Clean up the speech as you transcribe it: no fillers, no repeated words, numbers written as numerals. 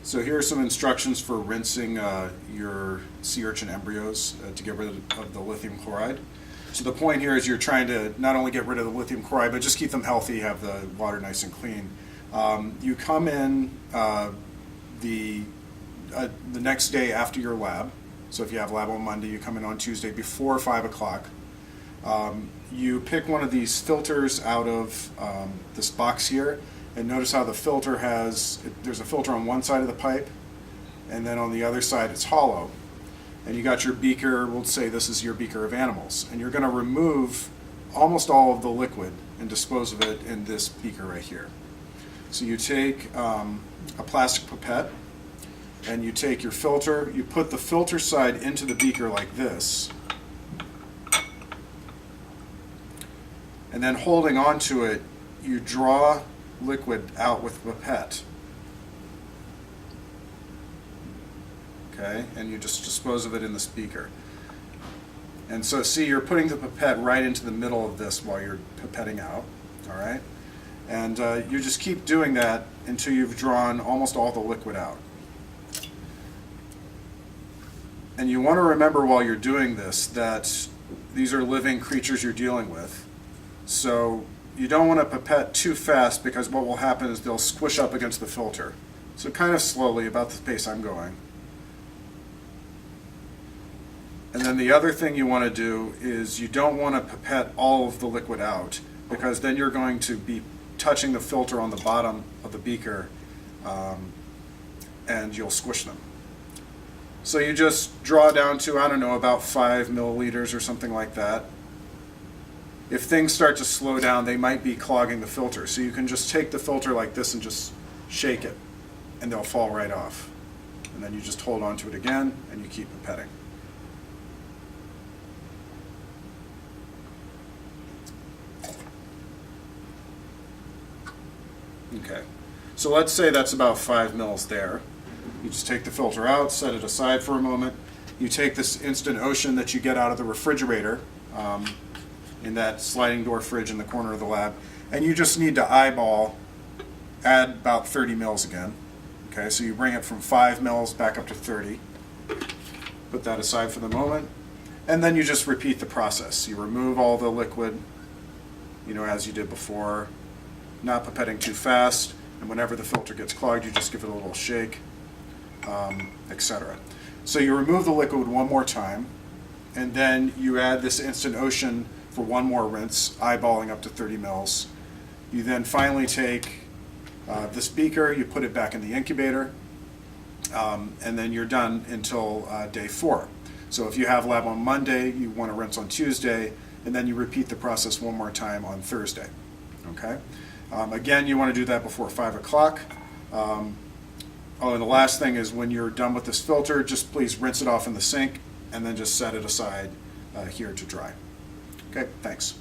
So here are some instructions for rinsing your sea urchin embryos to get rid of the lithium chloride. So the point here is you're trying to not only get rid of the lithium chloride, but just keep them healthy, have the water nice and clean. You come in the next day after your lab. So if you have lab on Monday, you come in on Tuesday before 5 o'clock. You pick one of these filters out of this box here, and notice how the filter there's a filter on one side of the pipe, and then on the other side it's hollow. And you got your beaker, we'll say this is your beaker of animals, and you're going to remove almost all of the liquid and dispose of it in this beaker right here. So you take a plastic pipette, and you take your filter, you put the filter side into the beaker like this, and then holding on to it, you draw liquid out with the pipette. Okay, and you just dispose of it in this beaker. And so see, you're putting the pipette right into the middle of this while you're pipetting out, all right? And you just keep doing that until you've drawn almost all the liquid out. And you want to remember while you're doing this that these are living creatures you're dealing with. So you don't want to pipette too fast, because what will happen is they'll squish up against the filter. So kind of slowly, about the pace I'm going. And then the other thing you want to do is you don't want to pipette all of the liquid out, because then you're going to be touching the filter on the bottom of the beaker, and you'll squish them. So you just draw down to, I don't know, about 5 milliliters or something like that. If things start to slow down, they might be clogging the filter. So you can just take the filter like this and just shake it, and they'll fall right off. And then you just hold on to it again, and you keep pipetting. Okay, so let's say that's about 5 mils there. You just take the filter out, set it aside for a moment. You take this Instant Ocean that you get out of the refrigerator, in that sliding door fridge in the corner of the lab, and you just need to eyeball, add about 30 mils again. Okay, so you bring it from 5 mils back up to 30. Put that aside for the moment, and then you just repeat the process. You remove all the liquid, as you did before, not pipetting too fast, and whenever the filter gets clogged, you just give it a little shake, etc. So you remove the liquid one more time, and then you add this Instant Ocean for one more rinse, eyeballing up to 30 mils. You then finally take this beaker, you put it back in the incubator, and then you're done until day 4. So if you have lab on Monday, you want to rinse on Tuesday, and then you repeat the process one more time on Thursday. Okay? Again, you want to do that before 5 o'clock. And the last thing is, when you're done with this filter, just please rinse it off in the sink, and then just set it aside here to dry. Okay, thanks.